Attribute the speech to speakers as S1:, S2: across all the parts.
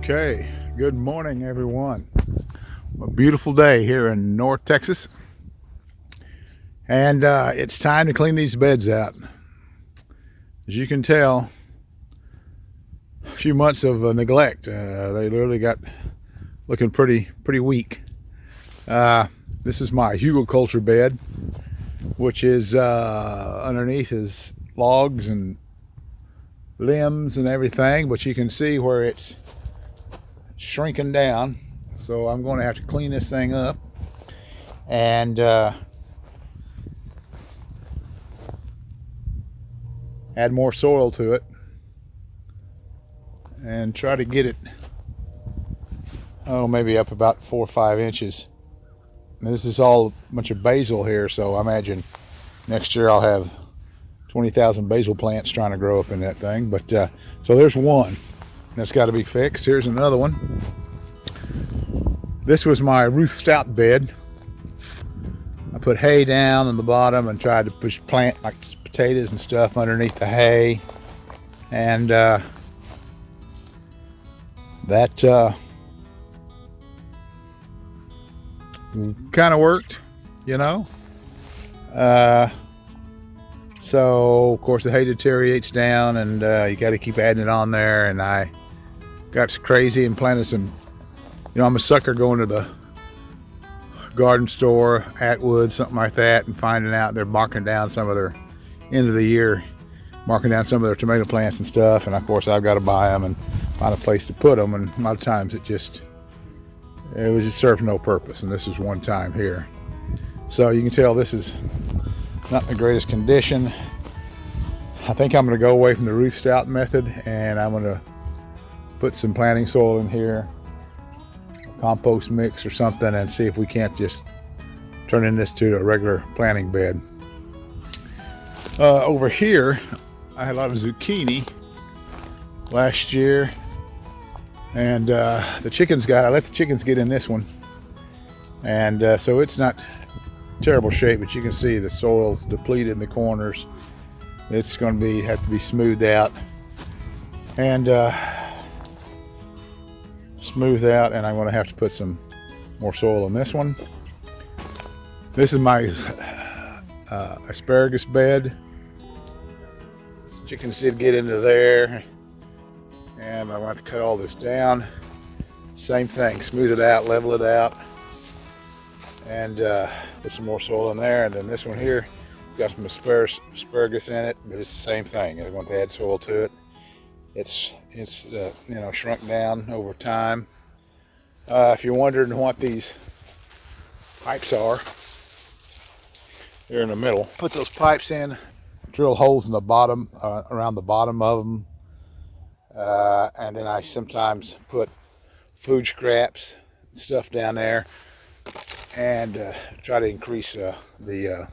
S1: Okay, good morning everyone. A beautiful day here in North Texas, and it's time to clean these beds out. As you can tell, a few months of neglect. They literally got looking pretty weak. This is my hugelkultur bed, which is underneath is logs and limbs and everything, but you can see where it's shrinking down. So I'm going to have to clean this thing up and add more soil to it and try to get it, maybe up about 4 or 5 inches. And this is all a bunch of basil here, so I imagine next year I'll have 20,000 basil plants trying to grow up in that thing. But so there's one that's got to be fixed. Here's another one. This was my Ruth Stout bed. I put hay down on the bottom and tried to plant like potatoes and stuff underneath the hay, and that kind of worked, you know. So of course the hay deteriorates down, and you got to keep adding it on there. And I got crazy and planted some. I'm a sucker going to the garden store, Atwood, something like that, and finding out they're marking down some of their end of the year, marking down some of their tomato plants and stuff. And of course I've got to buy them and find a place to put them. And a lot of times it just served no purpose. And this is one time here. So you can tell this is not in the greatest condition. I think I'm going to go away from the Ruth Stout method, and I'm going to put some planting soil in here, compost mix or something, and see if we can't just turn this to a regular planting bed. Over here I had a lot of zucchini last year, and I let the chickens get in this one, and so it's not terrible shape, but you can see the soil's depleted in the corners. It's going to have to be smoothed out and and I'm going to have to put some more soil in this one. This is my asparagus bed. Chickens did get into there, and I want to cut all this down. Same thing, smooth it out, level it out, and put some more soil in there. And then this one here got some asparagus in it, but it's the same thing. I want to add soil to it. It's shrunk down over time. If you're wondering what these pipes are, they're in the middle. Put those pipes in, drill holes in the bottom, around the bottom of them, and then I sometimes put food scraps and stuff down there, and try to increase the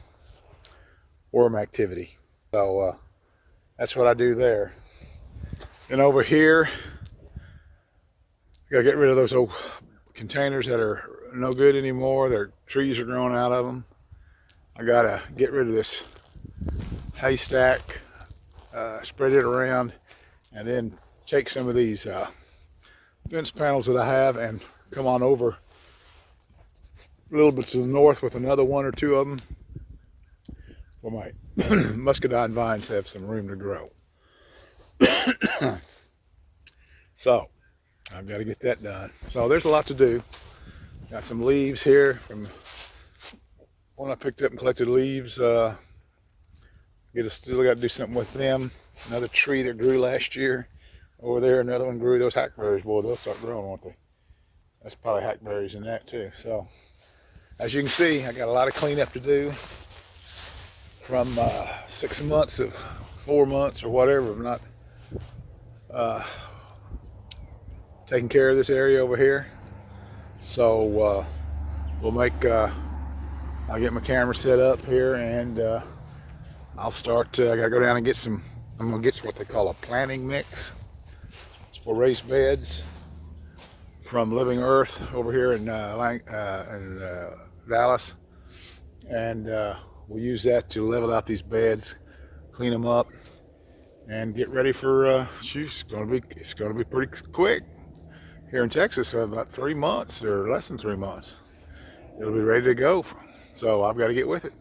S1: worm activity. So that's what I do there. And over here, gotta get rid of those old containers that are no good anymore. Their trees are growing out of them. I gotta get rid of this haystack, spread it around, and then take some of these fence panels that I have and come on over a little bit to the north with another 1 or 2 of them, where my muscadine vines have some room to grow. So I've got to get that done. So there's a lot to do. Got some leaves here from when I picked up and collected leaves. Still got to do something with them. Another tree that grew last year over there, another one grew. Those hackberries, boy, they'll start growing, won't they? That's probably hackberries in that too. So as you can see, I got a lot of cleanup to do from 6 months of 4 months or whatever of not taking care of this area over here. So we'll make I'll get my camera set up here, and I'll start. I gotta go down and get some. I'm gonna get what they call a planting mix. It's for raised beds from Living Earth over here in Dallas, and we'll use that to level out these beds, clean them up, and get ready for it's gonna be pretty quick here in Texas, so about 3 months or less than 3 months. It'll be ready to go. So I've got to get with it.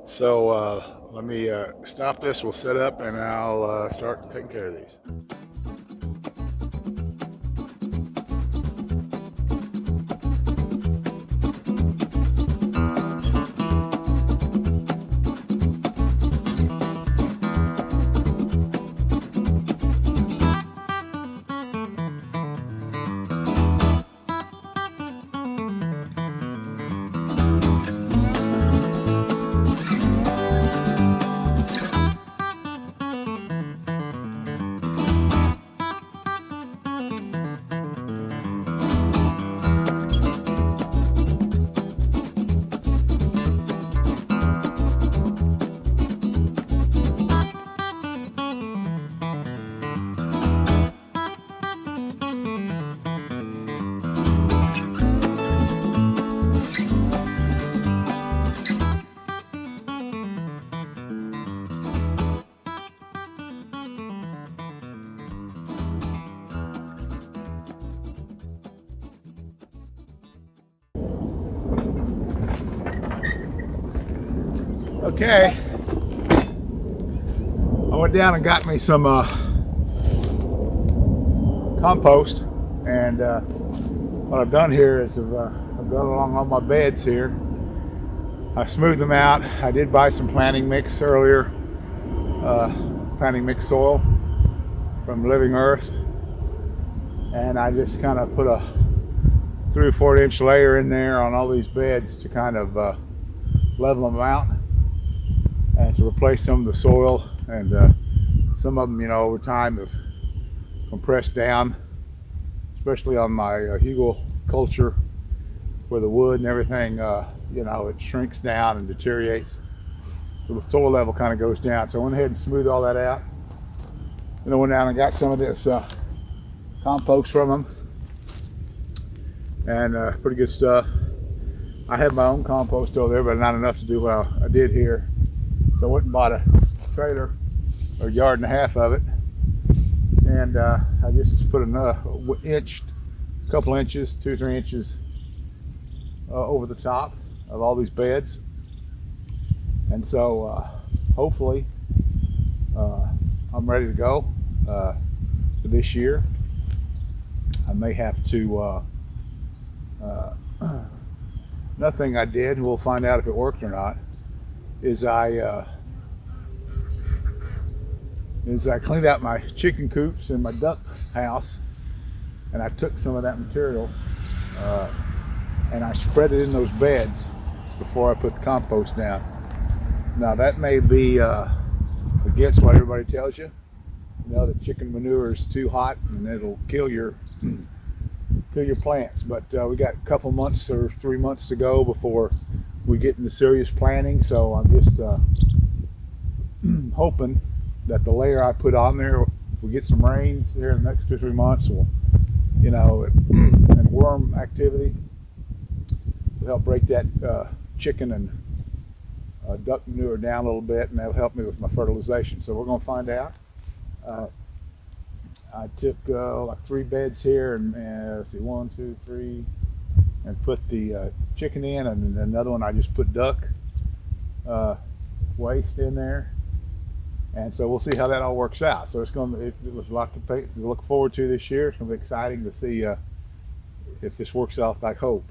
S1: So let me stop this. We'll set up and I'll start taking care of these. Okay, I went down and got me some compost, and what I've done here is I've gone along all my beds here. I smoothed them out. I did buy some planting mix earlier, planting mix soil from Living Earth, and I just kind of put a 3 or 4 inch layer in there on all these beds to kind of level them out and to replace some of the soil, and some of them, over time have compressed down, especially on my hugel culture where the wood and everything, it shrinks down and deteriorates, so the soil level kind of goes down. So I went ahead and smoothed all that out, and I went down and got some of this compost from them, and pretty good stuff. I have my own compost over there, but not enough to do what I did here. So I went and bought a trailer, or a yard and a half of it, and I just put another couple inches, 2 or 3 inches over the top of all these beds. And so hopefully I'm ready to go for this year. I may have to, another thing I did, and we'll find out if it worked or not, is I cleaned out my chicken coops and my duck house, and I took some of that material and I spread it in those beds before I put the compost down. Now that may be against what everybody tells you, that chicken manure is too hot and it'll kill your plants, but we got a couple months or 3 months to go before we get into serious planting. So I'm just hoping that the layer I put on there, if we get some rains here in the next 2 or 3 months, will, and worm activity will help break that chicken and duck manure down a little bit, and that'll help me with my fertilization. So we're going to find out. I took like 3 beds here, and let's see, 1, 2, 3, and put the chicken in, and then another one I just put duck waste in there. And so we'll see how that all works out. So it was a lot to look forward to this year. It's going to be exciting to see if this works out like hope.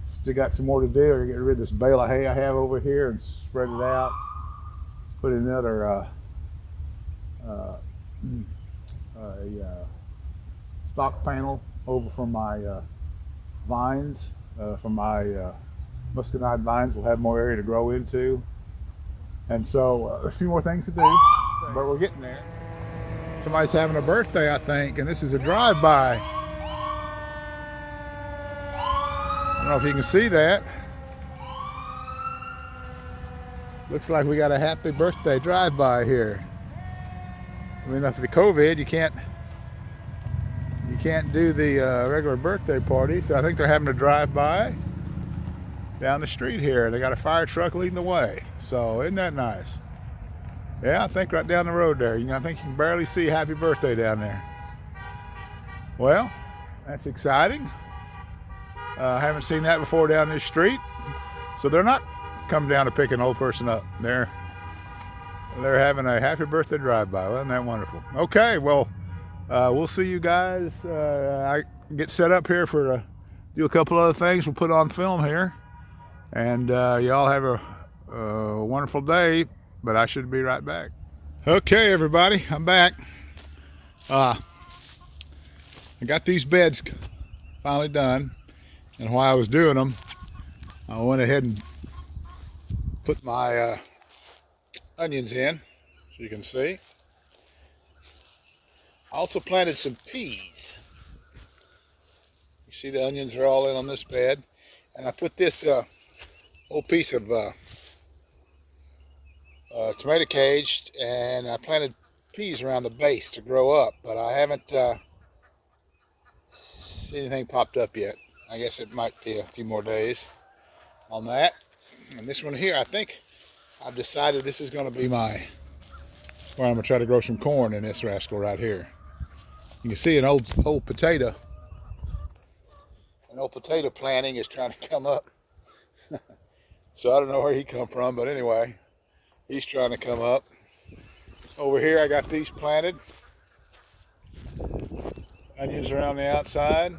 S1: Still got some more to do. I'm going to get rid of this bale of hay I have over here and spread it out. Put another stock panel over from my vines, from my muscadine vines. We'll have more area to grow into. And so a few more things to do, but we're getting there. Somebody's having a birthday, I think, and this is a drive-by. I don't know if you can see that. Looks like we got a happy birthday drive-by here. I mean, after the COVID, you can't do the regular birthday party, so I think they're having a drive-by down the street here. They got a fire truck leading the way. So isn't that nice? Yeah, I think right down the road there. I think you can barely see happy birthday down there. Well, that's exciting. I haven't seen that before down this street. So they're not coming down to pick an old person up. They're having a happy birthday drive-by. Wasn't that wonderful? Okay, well, we'll see you guys. I get set up here for do a couple other things. We'll put on film here. And y'all have a wonderful day, but I should be right back. Okay, everybody, I'm back. I got these beds finally done, and while I was doing them, I went ahead and put my onions in, so you can see. I also planted some peas. You see the onions are all in on this bed, and I put this whole piece of tomato cage, and I planted peas around the base to grow up, but I haven't seen anything popped up yet. I guess it might be a few more days on that. And this one here, I think I've decided this is going to be where I'm going to try to grow some corn in this rascal right here. You can see an old potato. An old potato planting is trying to come up. So I don't know where he come from, but anyway, he's trying to come up. Over here I got these planted. Onions around the outside.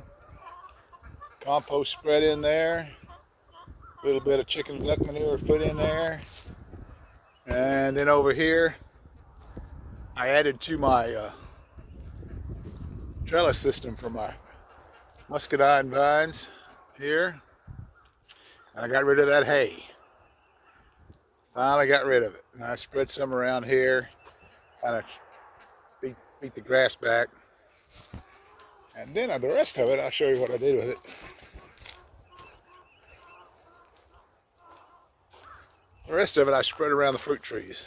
S1: Compost spread in there. A little bit of chicken duck manure put in there. And then over here, I added to my trellis system for my muscadine vines here. And I got rid of that hay. Finally got rid of it. And I spread some around here, kind of beat the grass back. And then the rest of it, I'll show you what I did with it. The rest of it I spread around the fruit trees.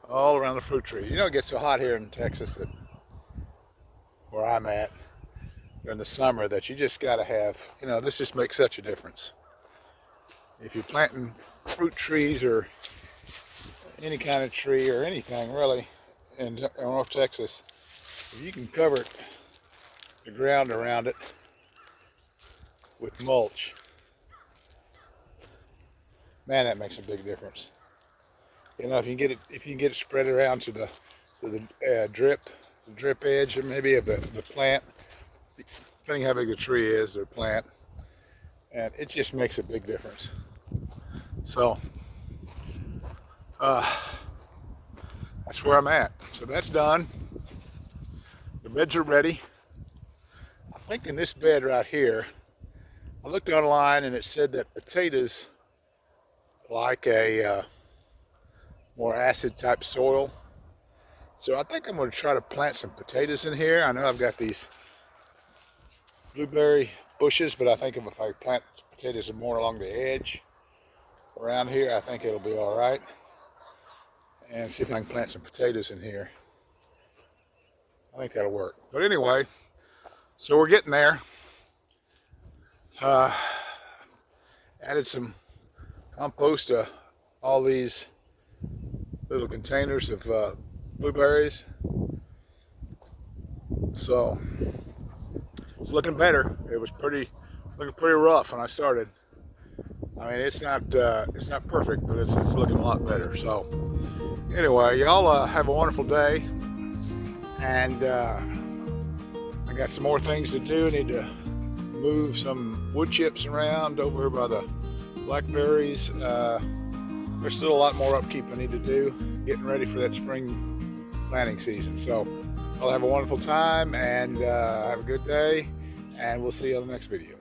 S1: All around the fruit trees. You know, it gets so hot here in Texas that where I'm at during the summer that you just got to have, you know, this just makes such a difference. If you're planting fruit trees or any kind of tree or anything really in North Texas, if you can cover the ground around it with mulch, man, that makes a big difference. You know, if you can get it spread around to the drip edge, or maybe of the plant, depending how big the tree is or plant, and it just makes a big difference. So that's where I'm at. So that's done. The beds are ready. I think in this bed right here, I looked online and it said that potatoes like a more acid type soil. So I think I'm going to try to plant some potatoes in here. I know I've got these blueberry bushes, but I think if I plant potatoes more along the edge around here, I think it'll be all right. And see if I can plant some potatoes in here. I think that'll work. But anyway, so we're getting there. Added some compost to all these little containers of blueberries. So it's looking better. It was looking pretty rough when I started. I mean, it's not perfect, but it's looking a lot better. So anyway, y'all have a wonderful day, and I got some more things to do. I need to move some wood chips around over here by the blackberries. There's still a lot more upkeep I need to do, getting ready for that spring planting season. So I'll have a wonderful time, and have a good day, and we'll see you on the next video.